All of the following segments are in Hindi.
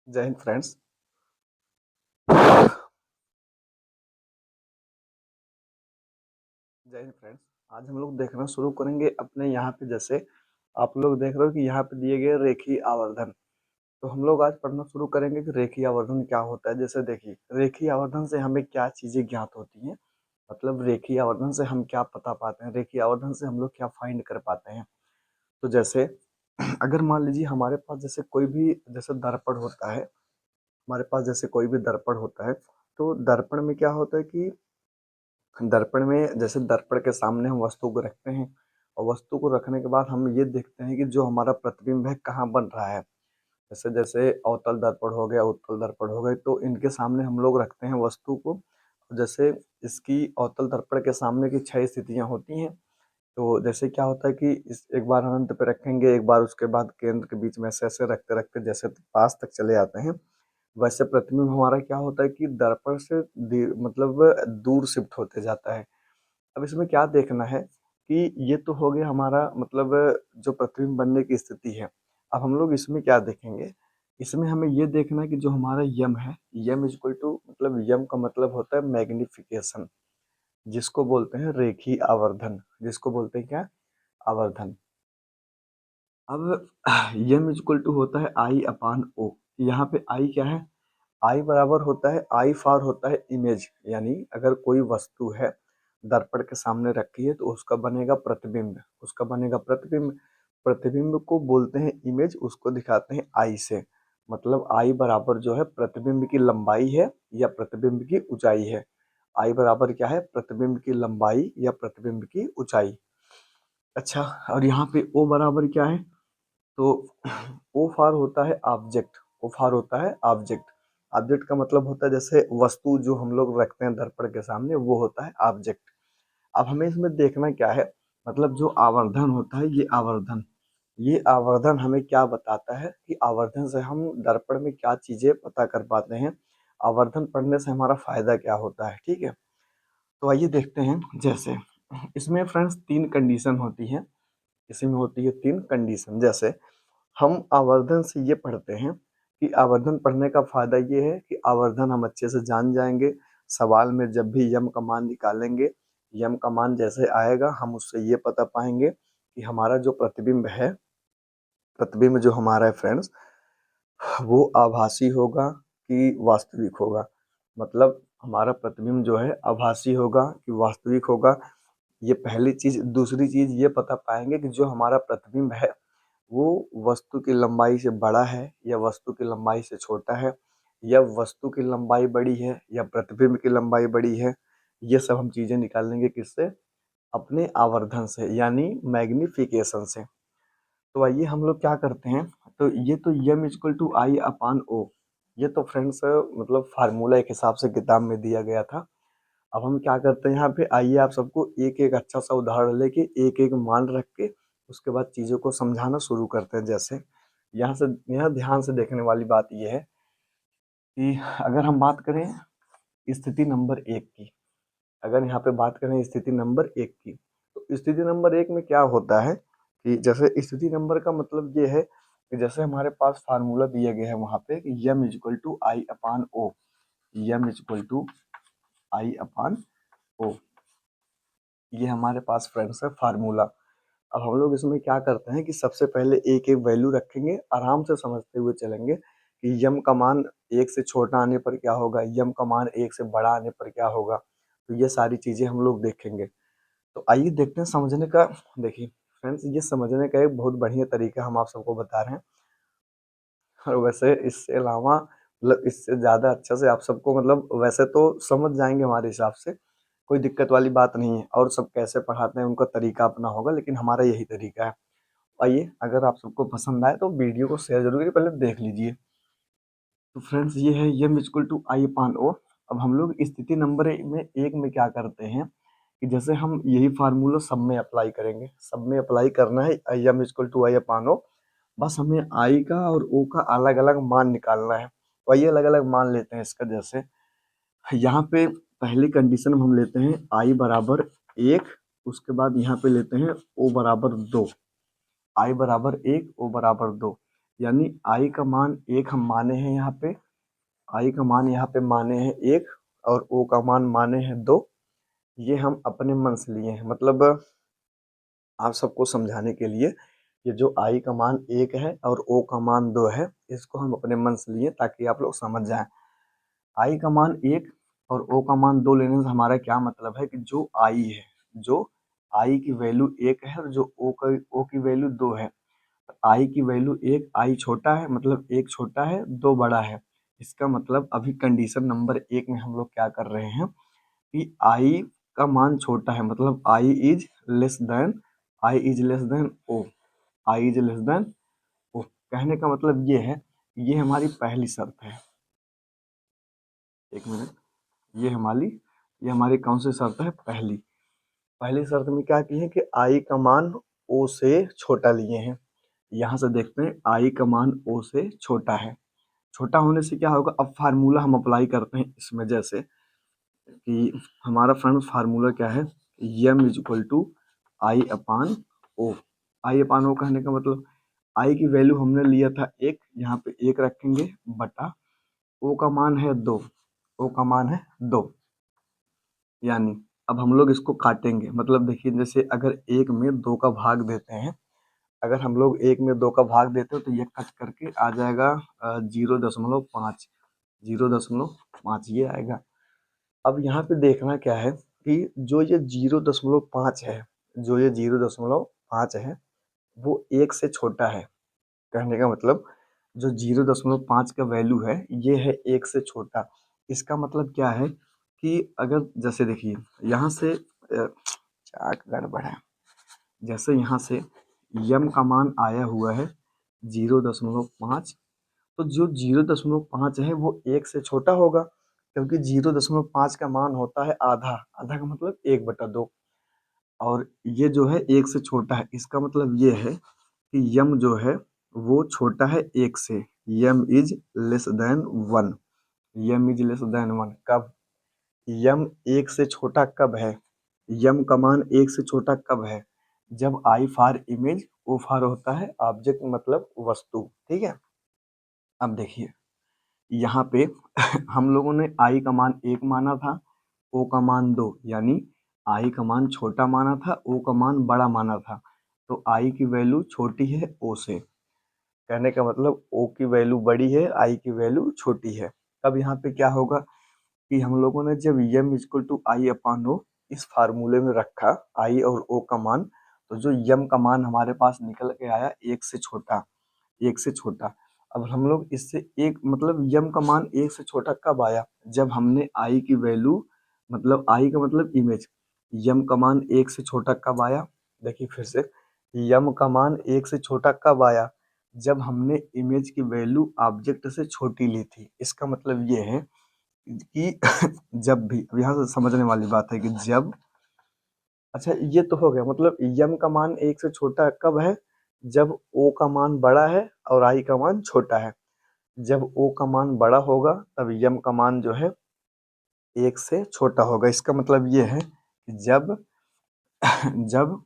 जय हिंद फ्रेंड्स। जय हिंद फ्रेंड्स। आज हम लोग देखना शुरू करेंगे अपने यहाँ पे, जैसे आप लोग देख रहे हो कि यहाँ पे दिए गए रेखीय आवर्धन। तो हम लोग आज पढ़ना शुरू करेंगे कि रेखीय आवर्धन क्या होता है। जैसे देखिए, रेखीय आवर्धन से हमें क्या चीजें ज्ञात होती हैं, मतलब रेखीय आवर्धन से हम क्या पता पाते हैं, रेखीय आवर्धन से हम लोग क्या फाइंड कर पाते हैं। तो जैसे अगर मान लीजिए हमारे पास जैसे कोई भी जैसे दर्पण होता है, हमारे पास जैसे कोई भी दर्पण होता है, तो दर्पण में क्या होता है कि दर्पण में जैसे दर्पण के सामने हम वस्तु को रखते हैं, और वस्तु को रखने के बाद हम ये देखते हैं कि जो हमारा प्रतिबिंब है कहाँ बन रहा है। जैसे जैसे अवतल दर्पण हो गया, उत्तल दर्पण हो गए, तो इनके सामने हम लोग रखते हैं वस्तु को। जैसे इसकी अवतल दर्पण के सामने की 6 स्थितियां होती हैं। तो जैसे क्या होता है कि इस एक बार अनंत पे रखेंगे, एक बार उसके बाद केंद्र के बीच में ऐसे ऐसे रखते रखते जैसे पास तक चले आते हैं। वैसे प्रतिबिंब हमारा क्या होता है कि दर्पण से मतलब दूर शिफ्ट होते जाता है। अब इसमें क्या देखना है कि ये तो हो गया हमारा मतलब जो प्रतिबिंब बनने की स्थिति है। अब हम लोग इसमें क्या देखेंगे, इसमें हमें ये देखना है कि जो हमारा यम है, यम इज इक्वल टू, मतलब यम का मतलब होता है मैग्निफिकेशन, जिसको बोलते हैं रेखीय आवर्धन, जिसको बोलते हैं क्या, आवर्धन। अब यम इज इक्वल टू होता है आई अपान ओ। यहाँ पे आई क्या है, आई बराबर होता है, आई फॉर होता है इमेज, यानी अगर कोई वस्तु है दर्पण के सामने रखी है तो उसका बनेगा प्रतिबिंब, उसका बनेगा प्रतिबिंब। प्रतिबिंब को बोलते हैं इमेज, उसको दिखाते हैं आई से। मतलब आई बराबर जो है प्रतिबिंब की लंबाई है या प्रतिबिंब की ऊंचाई है। आई बराबर क्या है, प्रतिबिंब की लंबाई या प्रतिबिंब की ऊंचाई। अच्छा, और यहाँ पे ओ बराबर क्या है, तो ओ फार होता है ऑब्जेक्ट, ओ फार होता है ऑब्जेक्ट। ऑब्जेक्ट का मतलब होता है जैसे वस्तु जो हम लोग रखते हैं दर्पण के सामने, वो होता है ऑब्जेक्ट। अब हमें इसमें देखना क्या है, मतलब जो आवर्धन होता है, ये आवर्धन, ये आवर्धन हमें क्या बताता है कि आवर्धन से हम दर्पण में क्या चीजें पता कर पाते हैं, आवर्धन पढ़ने से हमारा फायदा क्या होता है। ठीक है, तो आइए देखते हैं। जैसे इसमें फ्रेंड्स 3 कंडीशन होती है, इसमें होती है 3 कंडीशन। जैसे हम आवर्धन से ये पढ़ते हैं कि आवर्धन पढ़ने का फायदा ये है कि आवर्धन हम अच्छे से जान जाएंगे। सवाल में जब भी यम का मान निकालेंगे, यम का मान जैसे आएगा हम उससे ये पता पाएंगे कि हमारा जो प्रतिबिंब है, प्रतिबिंब जो हमारा है फ्रेंड्स, वो आभासी होगा कि वास्तविक होगा। मतलब हमारा प्रतिबिंब जो है आभासी होगा कि वास्तविक होगा, ये पहली चीज। दूसरी चीज ये पता पाएंगे कि जो हमारा प्रतिबिंब है वो वस्तु की लंबाई से बड़ा है या वस्तु की लंबाई से छोटा है, या वस्तु की लंबाई बड़ी है या प्रतिबिंब की लंबाई बड़ी है। ये सब हम चीजें निकाल लेंगे किससे, अपने आवर्धन से, यानी मैग्निफिकेशन से। तो आइए हम लोग क्या करते हैं, तो ये तो यम equal to I upon O, ये तो फ्रेंड्स मतलब फार्मूला एक हिसाब से किताब में दिया गया था। अब हम क्या करते हैं यहाँ पे, आइए आप सबको एक एक अच्छा सा उदाहरण लेके एक एक मान रख के उसके बाद चीज़ों को समझाना शुरू करते हैं। जैसे यहाँ से, यहाँ ध्यान से देखने वाली बात यह है कि अगर हम बात करें स्थिति नंबर 1 की, अगर यहाँ पे बात करें स्थिति नंबर 1 की, तो स्थिति नंबर 1 में क्या होता है कि जैसे स्थिति नंबर का मतलब ये है कि जैसे हमारे पास फार्मूला दिया गया है वहां पे कि m is equal to I upon O, m is equal to I upon O, ये हमारे पास फ्रेंड्स है फार्मूला। अब हम लोग इसमें क्या करते हैं कि सबसे पहले एक एक वैल्यू रखेंगे, आराम से समझते हुए चलेंगे कि यम का मान 1 से छोटा आने पर क्या होगा, यम का मान 1 से बड़ा आने पर क्या होगा। तो ये सारी चीजें हम लोग देखेंगे। तो आइए देखते हैं समझने का। देखिए फ्रेंड्स, ये समझने का एक बहुत बढ़िया तरीका हम आप सबको बता रहे हैं, और वैसे इससे अलावा मतलब इससे ज़्यादा अच्छा से आप सबको, मतलब वैसे तो समझ जाएंगे हमारे हिसाब से, कोई दिक्कत वाली बात नहीं है, और सब कैसे पढ़ाते हैं उनका तरीका अपना होगा, लेकिन हमारा यही तरीका है। आइए, अगर आप सबको पसंद आए तो वीडियो को शेयर जरूर करिए, पहले देख लीजिए। तो फ्रेंड्स ये है यम इक्वल टू आई अपान ओ। अब हम लोग स्थिति नंबर एक में क्या करते हैं कि जैसे हम यही फार्मूला सब में अप्लाई करेंगे, सब में अप्लाई करना है यम इक्वल टू आई अपान ओ। बस हमें आई का और ओ का अलग अलग मान निकालना है। तो आइए अलग अलग मान लेते हैं इसका। जैसे यहाँ पे पहली कंडीशन में हम लेते हैं आई बराबर 1, उसके बाद यहाँ पे लेते हैं ओ बराबर 2। आई बराबर 1, ओ बराबर 2, यानी आई का मान 1 हम माने हैं यहाँ पे, आई का मान यहाँ पे माने हैं 1 और ओ का मान माने हैं 2। ये हम अपने मन से लिए हैं, मतलब आप सबको समझाने के लिए ये जो आई का मान 1 है और ओ का मान 2 है, इसको हम अपने मन से लिए ताकि आप लोग समझ जाएं। आई का मान 1 और ओ का मान 2 लेने से हमारा क्या मतलब है कि जो आई है, जो आई की वैल्यू 1 है और जो ओ की वैल्यू 2 है, आई की वैल्यू 1, आई छोटा है मतलब 1 छोटा है 2 बड़ा है। इसका मतलब अभी कंडीशन नंबर 1 में हम लोग क्या कर रहे हैं कि आई का मान छोटा है, मतलब I is less than, I is less than O, I is less than O. कहने का मतलब ये है, ये हमारी पहली शर्त है। एक मिनट, ये हमारी कौन सी शर्त है? पहली शर्त में क्या की है कि आई का मान ओ से छोटा लिए हैं। यहाँ से देखते हैं आई का मान ओ से छोटा है। छोटा होने से क्या होगा, अब फार्मूला हम अप्लाई करते हैं इसमें, जैसे कि हमारा फ्रेंड फार्मूला क्या है, m is equal to I upon O. I upon ओ कहने का मतलब आई की वैल्यू हमने लिया था 1, यहाँ पे 1 रखेंगे बटा ओ का मान है 2, ओ का मान है 2, यानी अब हम लोग इसको काटेंगे, मतलब देखिए जैसे अगर 1 में 2 का भाग देते हैं, अगर हम लोग 1 में 2 का भाग देते हो तो ये कट करके आ जाएगा 0.5, 0.5 ये आएगा। अब यहाँ पे देखना क्या है कि जो ये 0.5 है, जो ये 0.5 है वो 1 से छोटा है। कहने का मतलब जो 0.5 का वैल्यू है ये है 1 से छोटा। इसका मतलब क्या है कि अगर जैसे देखिए यहाँ से क्या गड़बड़ है, जैसे यहाँ से यम का मान आया हुआ है 0.5, तो जो 0.5 है वो 1 से छोटा होगा, क्योंकि 0.5 का मान होता है आधा, आधा का मतलब 1/2, और ये जो है 1 से छोटा है। इसका मतलब ये है कि यम जो है वो छोटा है 1 से, m is less than 1, m is less than 1। कब? यम 1 से छोटा कब है, यम का मान 1 से छोटा कब है? जब I for image, O for होता है ऑब्जेक्ट मतलब वस्तु, ठीक है। अब देखिए यहाँ पे हम लोगों ने आई का मान 1 माना था, ओ का मान 2, यानी आई का मान छोटा माना था, ओ का मान बड़ा माना था, तो आई की वैल्यू छोटी है ओ से। कहने का मतलब ओ की वैल्यू बड़ी है, आई की वैल्यू छोटी है। अब यहाँ पे क्या होगा कि हम लोगों ने जब यम इक्वल टू आई अपान ओ इस फार्मूले में रखा आई और ओ का मान, तो जो यम का मान हमारे पास निकल के आया 1 से छोटा, 1 से छोटा। अब हम लोग इससे एक मतलब यम का मान 1 से छोटा कब आया, जब हमने आई की वैल्यू, मतलब आई का मतलब इमेज, यम का मान 1 से छोटा कब आया? देखिए फिर से, यम का मान 1 से छोटा कब आया? जब हमने इमेज की वैल्यू ऑब्जेक्ट से छोटी ली थी। इसका मतलब ये है कि जब भी, अब यहाँ से समझने वाली बात है कि जब, अच्छा ये तो हो गया, मतलब यम का मान 1 से छोटा कब है? जब ओ का मान बड़ा है और आई का मान छोटा है। जब ओ का मान बड़ा होगा तब यम का मान जो है 1 से छोटा होगा। इसका मतलब ये है कि जब जब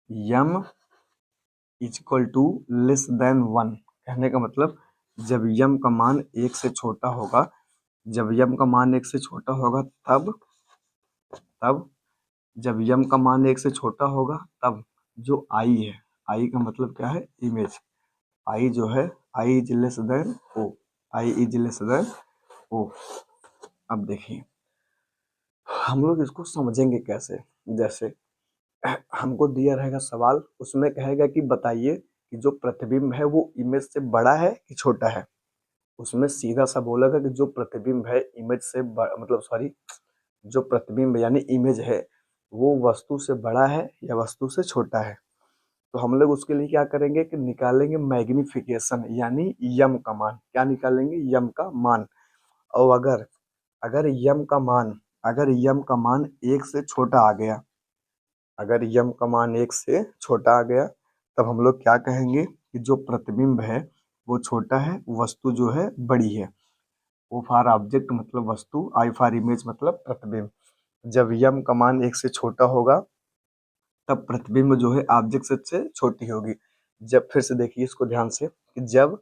यम इक्वल टू लेस देन 1, कहने का मतलब जब यम का मान 1 से छोटा होगा, जब यम का मान 1 से छोटा होगा तब जब यम का मान 1 से छोटा होगा तब जो आई है, आई का मतलब क्या है? इमेज। आई जो है, I is less than O, I is less than O. अब देखिए हम लोग इसको समझेंगे कैसे, जैसे हमको दिया रहेगा सवाल, उसमें कहेगा कि बताइए कि जो प्रतिबिंब है वो इमेज से बड़ा है कि छोटा है। उसमें सीधा सा बोलेगा कि जो प्रतिबिंब है इमेज से मतलब सॉरी, जो प्रतिबिंब यानी इमेज है वो वस्तु से बड़ा है या वस्तु से छोटा है। तो हम लोग उसके लिए क्या करेंगे कि निकालेंगे मैग्निफिकेशन, यानी यम का मान। क्या निकालेंगे? यम का मान। और अगर अगर यम का मान अगर यम का मान 1 से छोटा आ गया, अगर यम का मान 1 से छोटा आ गया, तब हम लोग क्या कहेंगे कि जो प्रतिबिंब है वो छोटा है, वस्तु जो है बड़ी है। ओ फॉर ऑब्जेक्ट मतलब वस्तु, आई फॉर इमेज मतलब प्रतिबिंब। जब यम का मान 1 से छोटा होगा तब प्रतिबिंब जो है ऑब्जेक्ट से छोटी होगी। जब, फिर से देखिए इसको ध्यान से, कि जब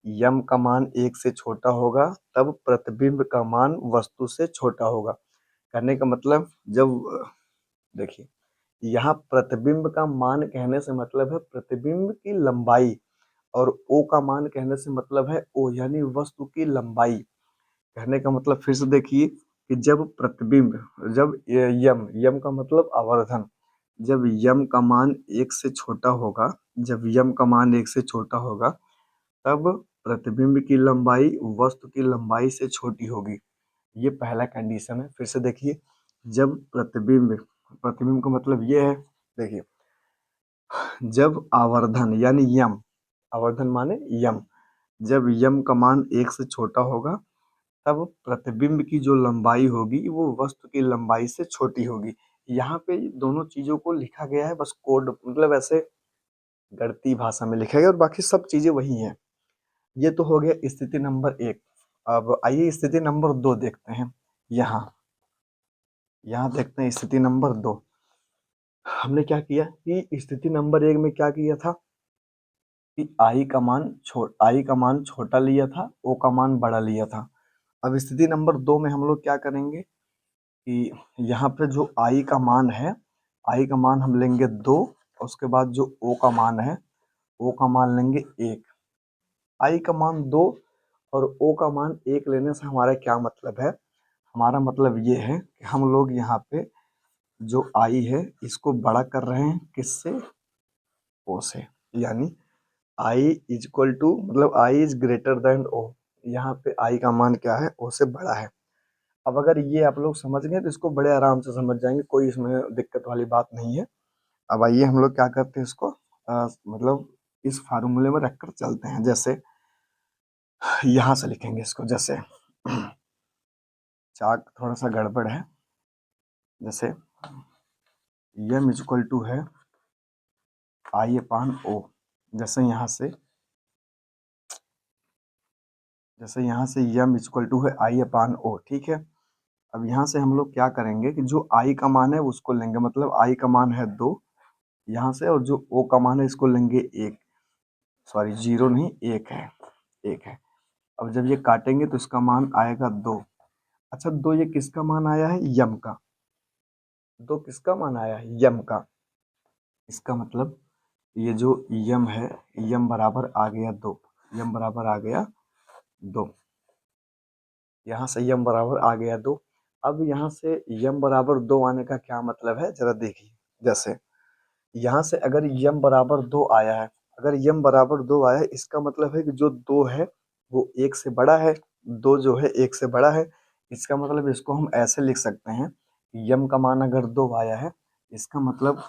यम का मान 1 से छोटा होगा तब प्रतिबिंब का मान वस्तु से छोटा होगा। कहने का मतलब जब देखिए यहाँ प्रतिबिंब का मान कहने से मतलब है प्रतिबिंब की लंबाई, और ओ का मान कहने से मतलब है ओ यानी वस्तु की लंबाई। कहने का मतलब फिर से देखिए कि जब प्रतिबिंब, जब यम का मतलब आवर्धन, जब यम का मान 1 से छोटा होगा, जब यम का मान 1 से छोटा होगा तब प्रतिबिंब की लंबाई वस्तु की लंबाई से छोटी होगी। ये पहला कंडीशन है। फिर से देखिए, जब प्रतिबिंब, प्रतिबिंब का मतलब ये है, देखिए जब आवर्धन यानी यम, आवर्धन माने यम, जब यम का मान 1 से छोटा होगा तब प्रतिबिंब की जो लंबाई होगी वो वस्तु की लंबाई से छोटी होगी। यहाँ पे दोनों चीजों को लिखा गया है, बस कोड मतलब ऐसे गणितीय भाषा में लिखा गया, और बाकी सब चीजें वही हैं। ये तो हो गया स्थिति नंबर 1। अब आइए स्थिति नंबर 2 देखते हैं। यहाँ यहाँ देखते हैं स्थिति नंबर 2। हमने क्या किया कि स्थिति नंबर 1 में क्या किया था कि आई का मान छोटा लिया था, ओ का मान बड़ा लिया था। अब स्थिति नंबर 2 में हम लोग क्या करेंगे कि यहाँ पे जो आई का मान है, आई का मान हम लेंगे 2, उसके बाद जो ओ का मान है, ओ का मान लेंगे 1। आई का मान 2 और ओ का मान 1 लेने से हमारा क्या मतलब है, हमारा मतलब ये है कि हम लोग यहाँ पे जो आई है इसको बड़ा कर रहे हैं, किससे, ओ से, यानी आई इज इक्वल टू, मतलब आई इज ग्रेटर देन ओ। यहाँ पे आई का मान क्या है, ओ से बड़ा है। अब अगर ये आप लोग समझ गए तो इसको बड़े आराम से समझ जाएंगे, कोई इसमें दिक्कत वाली बात नहीं है। अब आइए हम लोग क्या करते हैं इसको मतलब इस फार्मूले में रखकर चलते हैं। जैसे यहाँ से लिखेंगे इसको, जैसे चार्ट थोड़ा सा गड़बड़ है। जैसे यम इज इक्वल टू है आई अपान ओ, जैसे यहाँ से यम इज इक्वल टू है आई अपान ओ, ठीक है। अब यहाँ से हम लोग क्या करेंगे कि जो आई का मान है उसको लेंगे, मतलब आई का मान है 2 यहाँ से, और जो ओ का मान है इसको लेंगे 1, सॉरी 0 नहीं 1 है, 1 है। अब जब ये काटेंगे तो इसका मान आएगा 2। अच्छा 2 ये किसका मान आया है, यम का। 2 किसका मान आया है, यम का। इसका मतलब ये जो यम है, यम बराबर आ गया 2, यम बराबर आ गया 2, यहाँ से यम बराबर आ गया 2। अब यहाँ से यम बराबर 2 आने का क्या मतलब है, जरा देखिए। जैसे यहाँ से अगर यम बराबर 2 आया है, अगर यम बराबर 2 आया है, इसका मतलब है कि जो 2 है वो 1 से बड़ा है। 2 जो है 1 से बड़ा है, इसका मतलब इसको हम ऐसे लिख सकते हैं, यम का मान अगर 2 आया है, इसका मतलब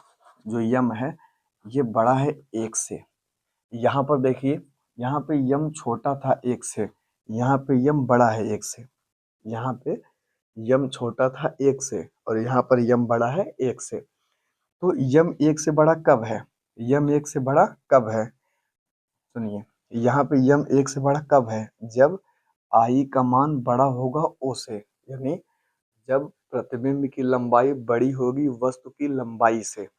जो यम है ये बड़ा है 1 से। यहाँ पर देखिए, यहाँ पे यम छोटा था 1 से, यहाँ पे यम बड़ा है 1 से। यहाँ पे यम छोटा था 1 से और यहाँ पर यम बड़ा है 1 से। तो यम 1 से बड़ा कब है, यम 1 से बड़ा कब है, सुनिए, यहाँ पे यम 1 से बड़ा कब है, जब आई का मान बड़ा होगा ओ से, यानी जब प्रतिबिंब की लंबाई बड़ी होगी वस्तु की लंबाई से।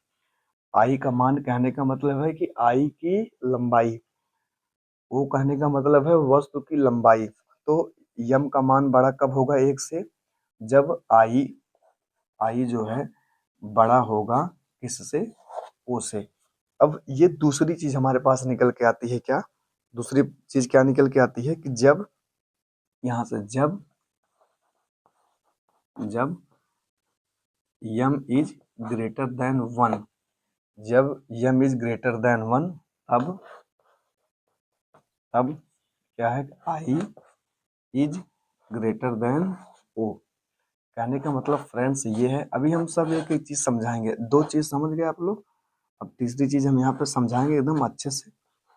आई का मान कहने का मतलब है कि आई की लंबाई, ओ कहने का मतलब है वस्तु की लंबाई। तो यम का मान बड़ा कब होगा 1 से, जब आई, आई जो है बड़ा होगा किससे, ओ से। अब ये दूसरी चीज हमारे पास निकल के आती है, क्या दूसरी चीज क्या निकल के आती है कि जब यहाँ से जब यम इज ग्रेटर देन 1, जब यम इज ग्रेटर देन 1, तब क्या है, I is greater than O. कहने का मतलब फ्रेंड्स ये है, अभी हम सब एक एक चीज समझाएंगे, 2 चीज समझ गए आप लोग। अब तीसरी चीज हम यहाँ पे समझाएंगे एकदम अच्छे से,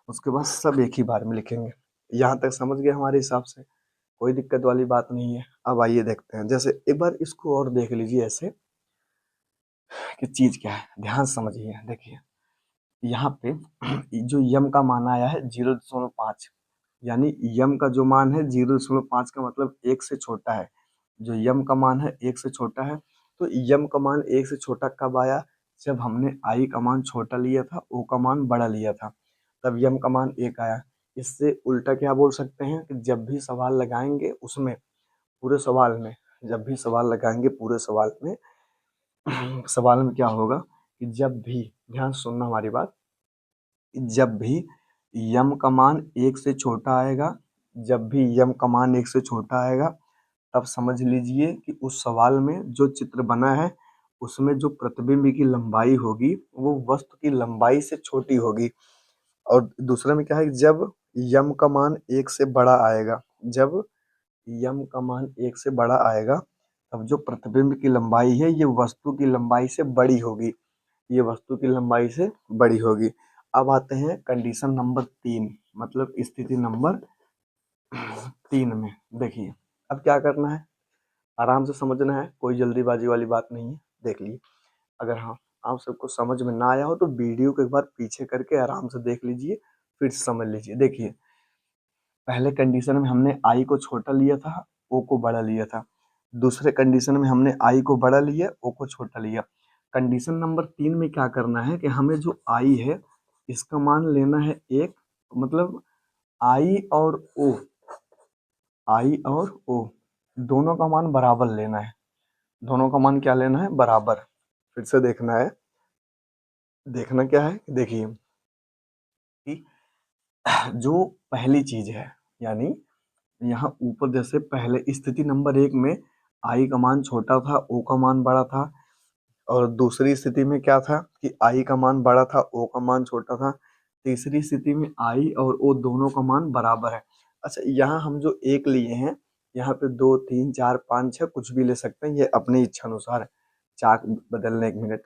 उसके बाद सब एक ही बार में लिखेंगे। यहाँ तक समझ गए हमारे हिसाब से, कोई दिक्कत वाली बात नहीं है। अब आइए देखते हैं, जैसे एक बार इसको और देख लीजिए ऐसे कि चीज क्या है, ध्यान से समझिए। देखिए यहाँ पे जो यम का मान आया है 0.5, यानी यम का जो मान है 0.5 का मतलब 1 से छोटा है। जो यम का मान है 1 से छोटा है, तो यम का मान 1 से छोटा कब आया, जब हमने आई का मान छोटा लिया था, ओ का मान बड़ा लिया था। तब यम का मान 1 आया। इससे उल्टा क्या बोल सकते हैं कि जब भी सवाल लगाएंगे उसमें, पूरे सवाल में, जब भी सवाल लगाएंगे पूरे सवाल में सवाल में क्या होगा कि जब भी, ध्यान से सुनना हमारी बात, जब भी यम का मान 1 से छोटा आएगा, जब भी यम का मान 1 से छोटा आएगा, तब समझ लीजिए कि उस सवाल में जो चित्र बना है उसमें जो प्रतिबिंब की लंबाई होगी वो वस्तु की लंबाई से छोटी होगी। और दूसरे में क्या है कि जब यम का मान 1 से बड़ा आएगा, जब यम का मान 1 से बड़ा आएगा, तब जो प्रतिबिंब की लंबाई है ये वस्तु की लंबाई से बड़ी होगी, ये वस्तु की लंबाई से बड़ी होगी। अब आते हैं कंडीशन नंबर 3, मतलब स्थिति नंबर 3 में। देखिए अब क्या करना है, आराम से समझना है, कोई जल्दीबाजी वाली बात नहीं है। देख लीजिए, अगर हाँ आप सबको समझ में ना आया हो तो वीडियो को एक बार पीछे करके आराम से देख लीजिए, फिर समझ लीजिए। देखिए पहले कंडीशन में हमने आई को छोटा लिया था, ओ को बड़ा लिया था। दूसरे कंडीशन में हमने आई को बड़ा लिया, ओ को छोटा लिया। कंडीशन नंबर 3 में क्या करना है कि हमें जो आई है इसका मान लेना है 1, मतलब आई और ओ, आई और ओ दोनों का मान बराबर लेना है। दोनों का मान क्या लेना है, बराबर। फिर से देखना है, देखना क्या है, देखिए कि जो पहली चीज है, यानी यहाँ ऊपर जैसे पहले स्थिति नंबर 1 में आई का मान छोटा था, ओ का मान बड़ा था, और दूसरी स्थिति में क्या था कि आई का मान बड़ा था, ओ का मान छोटा था। तीसरी स्थिति में आई और ओ दोनों का मान बराबर है। अच्छा यहाँ हम जो 1 लिए हैं, यहाँ पे 2 3 4 5 6 कुछ भी ले सकते हैं, ये अपनी इच्छा अनुसार है। चाक बदलने 1 मिनट।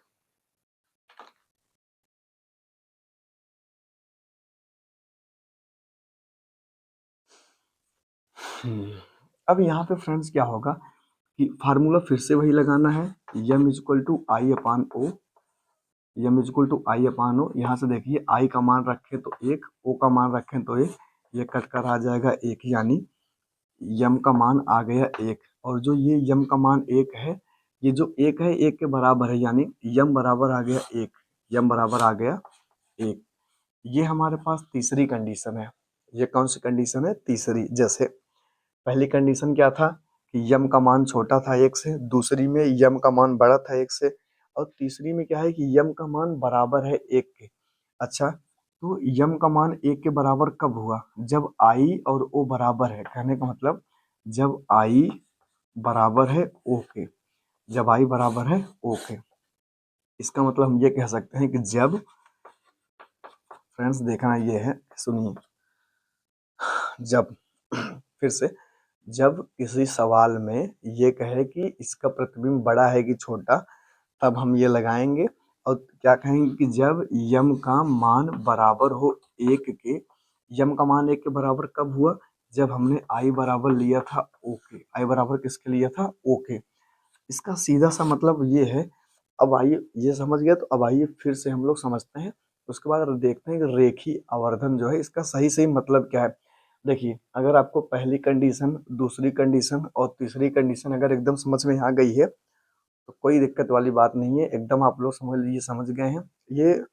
अब यहाँ पे फ्रेंड्स क्या होगा कि फार्मूला फिर से वही लगाना है, m is equal to I upon O, m is equal to I upon O. यहाँ से देखिए आई का मान रखें तो 1, ओ का मान रखें तो 1, ये कट कर आ जाएगा 1, यानी यम का मान आ गया 1। और जो ये यम का मान 1 है, ये जो 1 है 1 के बराबर है, यानी यम बराबर आ गया 1, यम बराबर आ गया 1। ये हमारे पास तीसरी कंडीशन है। ये कौन सी कंडीशन है, तीसरी। जैसे पहली कंडीशन क्या था कि यम का मान छोटा था 1 से, दूसरी में यम का मान बड़ा था 1 से, और तीसरी में क्या है कि यम का मान बराबर है 1 के। अच्छा तो यम का मान 1 के बराबर कब हुआ, जब आई और ओ बराबर है। कहने का मतलब जब आई बराबर है ओ के, जब आई बराबर है ओ के। इसका मतलब हम ये कह सकते हैं कि जब, फ्रेंड्स देखना ये है, सुनिए, जब फिर से, जब किसी सवाल में ये कहे कि इसका प्रतिबिंब बड़ा है कि छोटा, तब हम ये लगाएंगे। और क्या कहेंगे कि जब यम का मान बराबर हो 1 के, यम का मान 1 के बराबर कब हुआ, जब हमने आई बराबर लिया था ओ के। आई बराबर किसके लिया था, ओ के। इसका सीधा सा मतलब ये है। अब आइए, ये समझ गया तो अब आइए फिर से हम लोग समझते हैं। उसके बाद देखते हैं कि रेखीय आवर्धन जो है इसका सही सही मतलब क्या है। देखिए अगर आपको पहली कंडीशन, दूसरी कंडीशन और तीसरी कंडीशन अगर एकदम समझ में आ गई है तो कोई दिक्कत वाली बात नहीं है, एकदम आप लोग समझ लीजिए समझ गए हैं। ये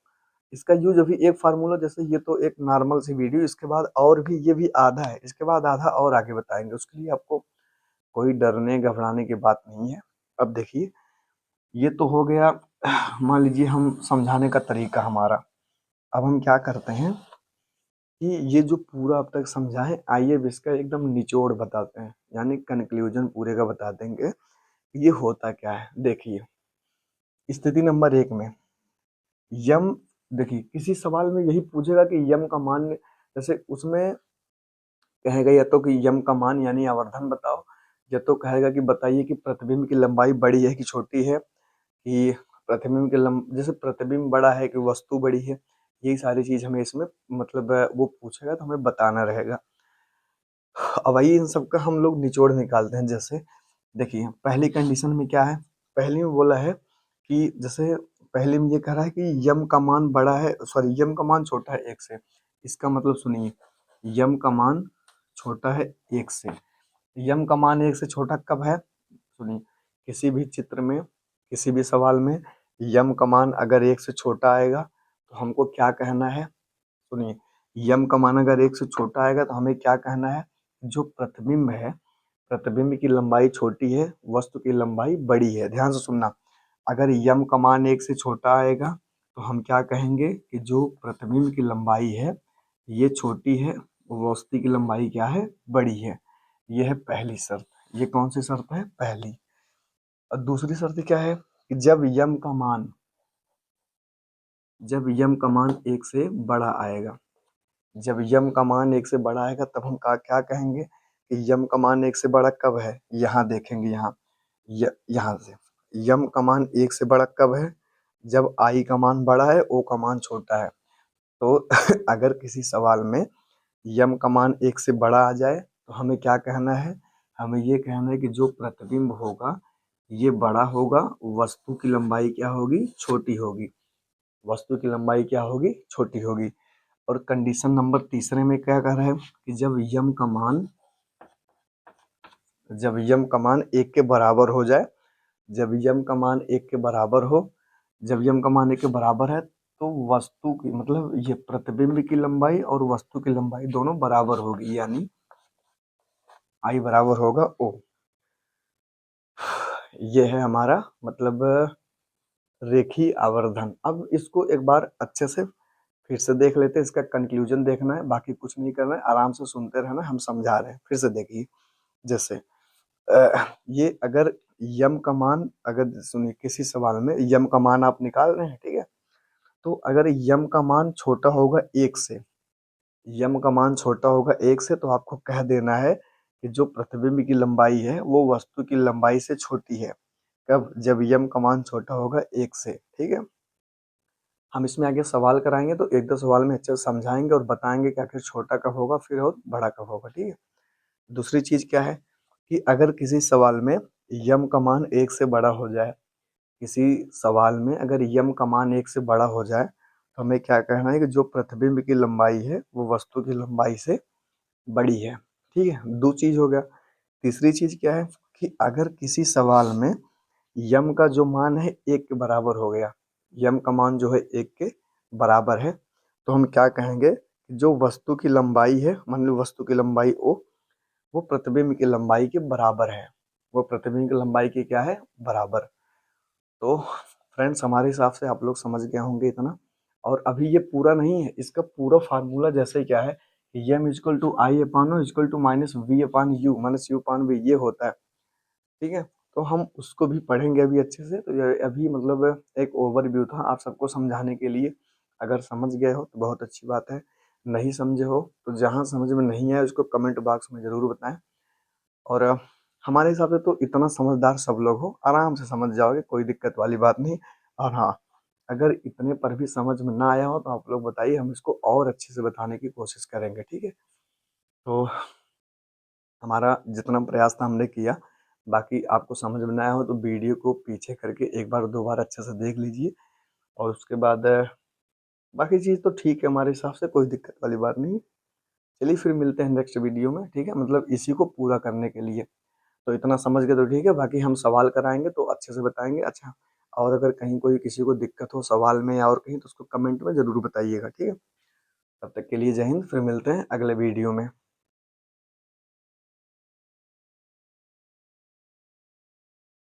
इसका यूज अभी एक फार्मूला, जैसे ये तो एक नॉर्मल सी वीडियो, इसके बाद और भी, ये भी आधा है, इसके बाद आधा और आगे बताएंगे। उसके लिए आपको कोई डरने घबराने की बात नहीं है। अब देखिए ये तो हो गया मान लीजिए हम समझाने का तरीका हमारा। अब हम क्या करते हैं कि ये जो पूरा अब तक समझा है, आइए अब इसका एकदम निचोड़ बताते हैं, यानी कंक्लूजन पूरे का बता देंगे ये होता क्या है। देखिए स्थिति नंबर 1 में यम, देखिए किसी सवाल में यही पूछेगा कि यम का मान, जैसे उसमें कहेगा या तो कि यम का मान यानी आवर्धन बताओ, या तो कहेगा कि बताइए कि प्रतिबिंब की लंबाई बड़ी है कि छोटी है, कि प्रतिबिंब के जैसे प्रतिबिंब बड़ा है कि वस्तु बड़ी है। यही सारी चीज हमें इसमें मतलब वो पूछेगा तो हमें बताना रहेगा। अब आइए इन सब का हम लोग निचोड़ निकालते हैं। जैसे देखिए पहली कंडीशन में क्या है, पहली में बोला है कि जैसे पहले में ये कह रहा है कि यम का मान बड़ा है, सॉरी यम का मान छोटा है 1 से। इसका मतलब सुनिए, यम का मान छोटा है 1 से। यम का मान 1 से छोटा कब है, सुनिए, किसी भी चित्र में, किसी भी सवाल में यम का मान अगर 1 से छोटा आएगा तो हमको क्या कहना है, सुनिए, यम का मान अगर 1 से छोटा आएगा तो हमें क्या कहना है, जो प्रतिबिंब है, प्रतिबिंब की लंबाई छोटी है, वस्तु की लंबाई बड़ी है। ध्यान से सुनना, अगर यम का मान 1 से छोटा आएगा तो हम क्या कहेंगे कि जो प्रतिबिंब की लंबाई है ये छोटी है, वस्तु की लंबाई क्या है, बड़ी है। ये है पहली शर्त। ये कौन सी शर्त है, पहली। और दूसरी शर्त क्या है कि जब यम का मान 1 से बड़ा आएगा, जब यम का मान 1 से बड़ा आएगा तब हम क्या कहेंगे कि यम का मान 1 से बड़ा कब है, यहाँ देखेंगे, यहाँ से यम का मान 1 से बड़ा कब है, जब आई का मान बड़ा है, ओ का मान छोटा है। तो अगर किसी सवाल में यम का मान 1 से बड़ा आ जाए तो हमें क्या कहना है, हमें ये कहना है कि जो प्रतिबिंब होगा ये बड़ा होगा, वस्तु की लंबाई क्या होगी, छोटी होगी। वस्तु की लंबाई क्या होगी, छोटी होगी। और कंडीशन नंबर तीसरे में क्या कह रहा है कि जब यम का मान 1 के बराबर हो जाए, जब यम का मान 1 के बराबर हो, जब यम का मान 1 के बराबर है तो वस्तु की मतलब ये प्रतिबिंब की लंबाई और वस्तु की लंबाई दोनों बराबर होगी, यानी आई बराबर होगा ओ। ये है हमारा मतलब रेखीय आवर्धन। अब इसको एक बार अच्छे से फिर से देख लेते हैं, इसका कंक्लूजन देखना है, बाकी कुछ नहीं करना है, आराम से सुनते रहना, हम समझा रहे हैं। फिर से देखिए, जैसे ये अगर यम का मान, अगर सुनिए किसी सवाल में यम का मान आप निकाल रहे हैं, ठीक है, तो अगर यम का मान छोटा होगा 1 से, यम का मान छोटा होगा 1 से, तो आपको कह देना है कि जो प्रतिबिंब की लंबाई है वो वस्तु की लंबाई से छोटी है। कब, जब यम का मान छोटा होगा 1 से, ठीक है। हम इसमें आगे सवाल कराएंगे तो एक दो सवाल में अच्छे से समझाएंगे और बताएंगे कि आखिर छोटा कब होगा फिर और बड़ा कब होगा, ठीक है। दूसरी चीज क्या है कि अगर किसी सवाल में यम का मान 1 से बड़ा हो जाए, किसी सवाल में अगर यम का मान 1 से बड़ा हो जाए तो हमें क्या कहना है कि जो प्रतिबिंब की लंबाई है वो वस्तु की लंबाई से बड़ी है, ठीक है। दो चीज हो गया। तीसरी चीज क्या है कि अगर किसी सवाल में यम का जो मान है 1 के बराबर हो गया, यम का मान जो है 1 के बराबर है, तो हम क्या कहेंगे, जो वस्तु की लंबाई है, मान लो वस्तु की लंबाई ओ, वो प्रतिबिंब की लंबाई के बराबर है, वो प्रतिबिंब की लंबाई के क्या है, बराबर। तो फ्रेंड्स हमारे हिसाब से आप लोग समझ गए होंगे इतना। और अभी ये पूरा नहीं है, इसका पूरा फार्मूला जैसे क्या है, M equal to I upon O equal to minus V upon U minus U upon V, ये होता है, ठीक है। तो हम उसको भी पढ़ेंगे अभी अच्छे से। तो ये अभी मतलब एक ओवरव्यू था आप सबको समझाने के लिए। अगर समझ गए हो तो बहुत अच्छी बात है, नहीं समझे हो तो जहाँ समझ में नहीं आया उसको कमेंट बॉक्स में ज़रूर बताएं। और हमारे हिसाब से तो इतना समझदार सब लोग हो, आराम से समझ जाओगे, कोई दिक्कत वाली बात नहीं। और हाँ, अगर इतने पर भी समझ में ना आया हो तो आप लोग बताइए, हम इसको और अच्छे से बताने की कोशिश करेंगे, ठीक है। तो हमारा जितना प्रयास था हमने किया, बाकी आपको समझ में ना आया हो तो वीडियो को पीछे करके एक बार दो बार अच्छे से देख लीजिए। और उसके बाद बाकी चीज़ तो ठीक है हमारे हिसाब से, कोई दिक्कत वाली बात नहीं। चलिए फिर मिलते हैं नेक्स्ट वीडियो में, ठीक है, मतलब इसी को पूरा करने के लिए। तो इतना समझ गए तो ठीक है, बाकी हम सवाल कराएंगे तो अच्छे से बताएंगे। अच्छा, और अगर कहीं कोई किसी को दिक्कत हो सवाल में या और कहीं तो उसको कमेंट में ज़रूर बताइएगा, ठीक है। तब तक के लिए जय हिंद, फिर मिलते हैं अगले वीडियो में।